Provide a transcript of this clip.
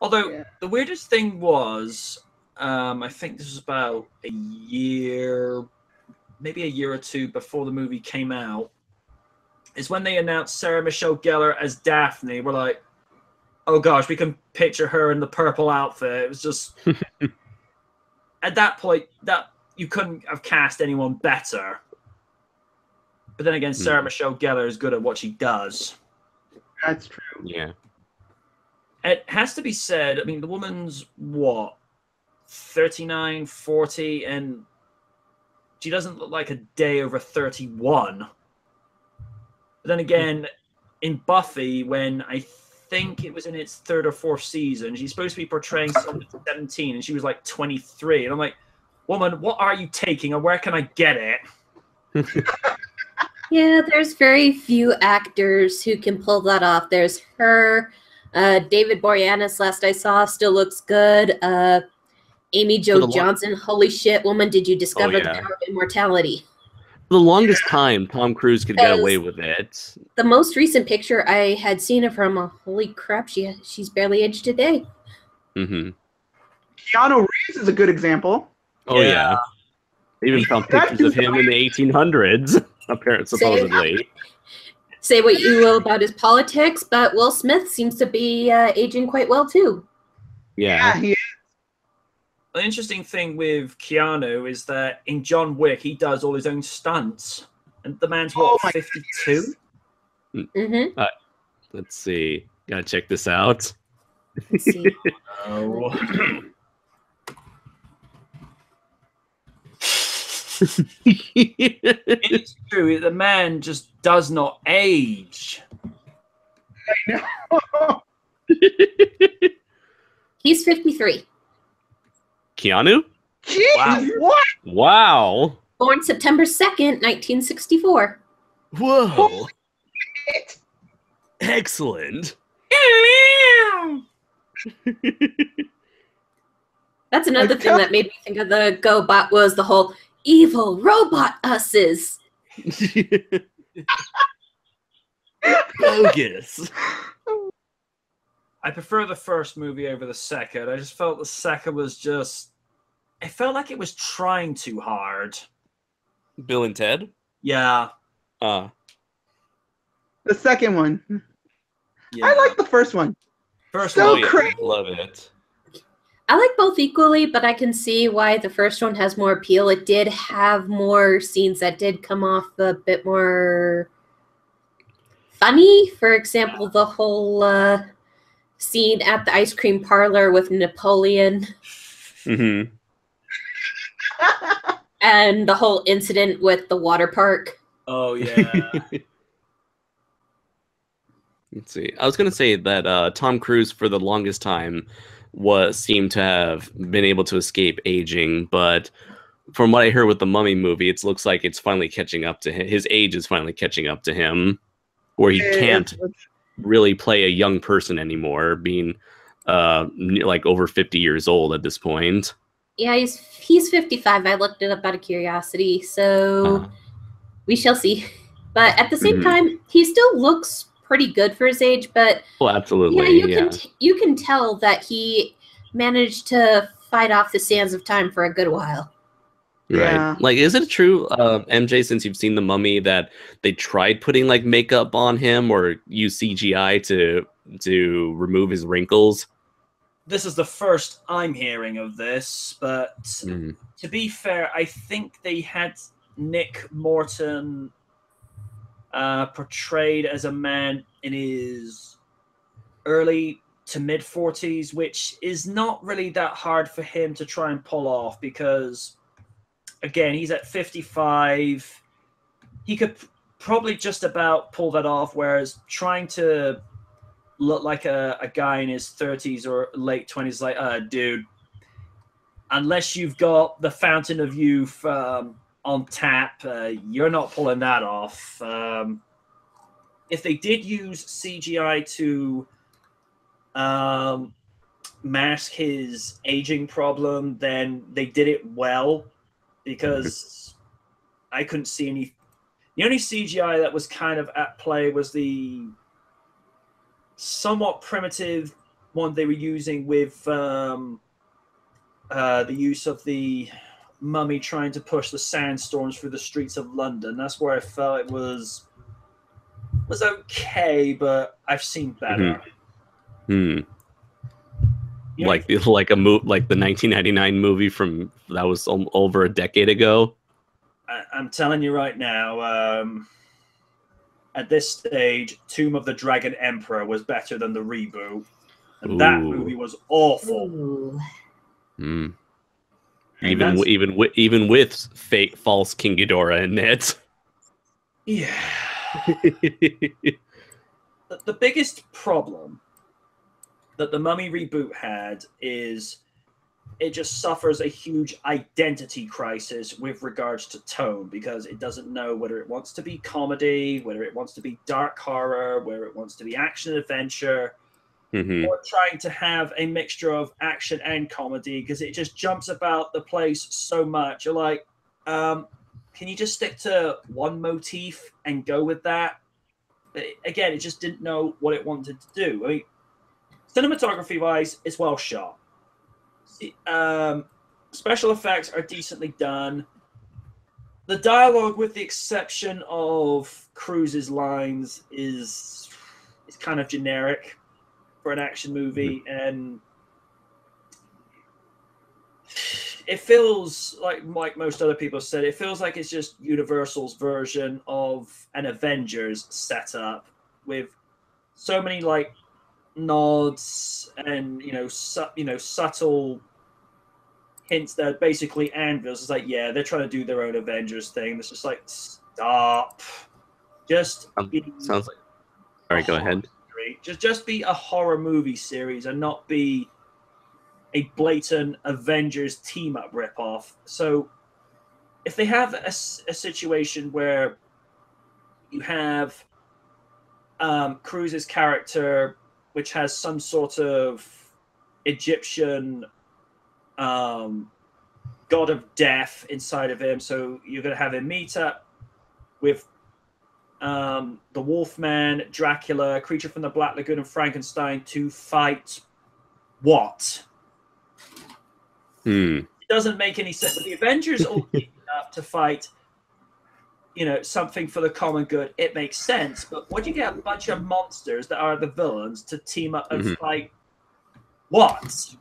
Although the weirdest thing was, I think this was about a year, maybe a year or two before the movie came out, is when they announced Sarah Michelle Gellar as Daphne. We're like, oh gosh, we can picture her in the purple outfit. It was just at that point that you couldn't have cast anyone better. But then again, Sarah Michelle Gellar is good at what she does. That's true. Yeah. It has to be said, I mean, the woman's what, 39, 40, and she doesn't look like a day over 31. But then again, in Buffy, when I think it was in its third or fourth season, she's supposed to be portraying someone at 17, and she was like 23. And I'm like, woman, what are you taking, and where can I get it? Yeah, there's very few actors who can pull that off. There's her. David Boreanaz, last I saw, still looks good. Amy Jo Johnson, holy shit, woman, did you discover the power of immortality? For the longest time, Tom Cruise could get away with it. The most recent picture I had seen of her, holy crap, she's barely aged a day. Mm-hmm. Keanu Reeves is a good example. Oh, yeah. They even found pictures of him in the 1800s, apparently, supposedly. Say what you will about his politics, but Will Smith seems to be aging quite well, too. Yeah, he is. The interesting thing with Keanu is that in John Wick, he does all his own stunts. And the man's, what, 52? Mm-hmm. Let's see. Gotta check this out. Let's see. Oh. It's true. The man just does not age. I know. He's 53. Keanu? Jeez, Wow. what? Wow. Born September 2nd, 1964. Whoa. Excellent. That's another thing that made me think of the GoBot was the whole evil robot us's. Bogus. I prefer the first movie over the second. I just felt the second was just... It felt like it was trying too hard. Bill and Ted? Yeah. The second one. Yeah. I like the first one. First So one. crazy. Love it. I like both equally, but I can see why the first one has more appeal. It did have more scenes that did come off a bit more funny. For example, the whole scene at the ice cream parlor with Napoleon. Mm-hmm. And the whole incident with the water park. Oh, yeah. Let's see. I was going to say that Tom Cruise, for the longest time, seemed to have been able to escape aging, but from what I heard with the Mummy movie, it looks like it's finally catching up to him. His age is finally catching up to him, where he can't really play a young person anymore, being like over 50 years old at this point. Yeah, he's 55. I looked it up out of curiosity, so we shall see. But at the same time, he still looks pretty good for his age. But well, absolutely, you can tell that he managed to fight off the sands of time for a good while. Right. Yeah. Like, is it true, MJ, since you've seen The Mummy, that they tried putting like makeup on him or use CGI to remove his wrinkles? This is the first I'm hearing of this, but to be fair, I think they had Nick Morton portrayed as a man in his early to mid 40s, which is not really that hard for him to try and pull off because, again, he's at 55. He could probably just about pull that off, whereas trying to look like a guy in his 30s or late 20s, like, dude, unless you've got the Fountain of Youth on tap, you're not pulling that off. If they did use CGI to mask his aging problem, then they did it well, because I couldn't see any. The only CGI that was kind of at play was the somewhat primitive one they were using with the use of the mummy trying to push the sandstorms through the streets of London. That's where I felt it was okay, but I've seen better. Hmm. You know, Like the 1999 movie from that was over a decade ago. I'm telling you right now, at this stage, Tomb of the Dragon Emperor was better than the reboot, and that Ooh. movie was awful. Ooh. Hmm. And Even with fake false King Ghidorah in it. yeah. The biggest problem that the Mummy reboot had is it just suffers a huge identity crisis with regards to tone, because it doesn't know whether it wants to be comedy, whether it wants to be dark horror, whether it wants to be action adventure, or trying to have a mixture of action and comedy, because it just jumps about the place so much. You're like, can you just stick to one motif and go with that? But again, it just didn't know what it wanted to do. I mean, cinematography wise, it's well shot. Special effects are decently done. The dialogue, with the exception of Cruise's lines, is kind of generic for an action movie, and it feels like most other people said, it feels like it's just Universal's version of an Avengers setup with so many like nods and subtle hints that basically anvils. It's like, yeah, they're trying to do their own Avengers thing. It's just like, stop. Just sounds like. All right, go ahead. Just be a horror movie series and not be a blatant Avengers team-up ripoff. So if they have a situation where you have Cruise's character, which has some sort of Egyptian god of death inside of him, so you're going to have him meet up with the Wolfman, Dracula, Creature from the Black Lagoon, and Frankenstein to fight what? It doesn't make any sense. The Avengers all teaming up to fight, something for the common good. It makes sense, but when you get a bunch of monsters that are the villains to team up and fight what?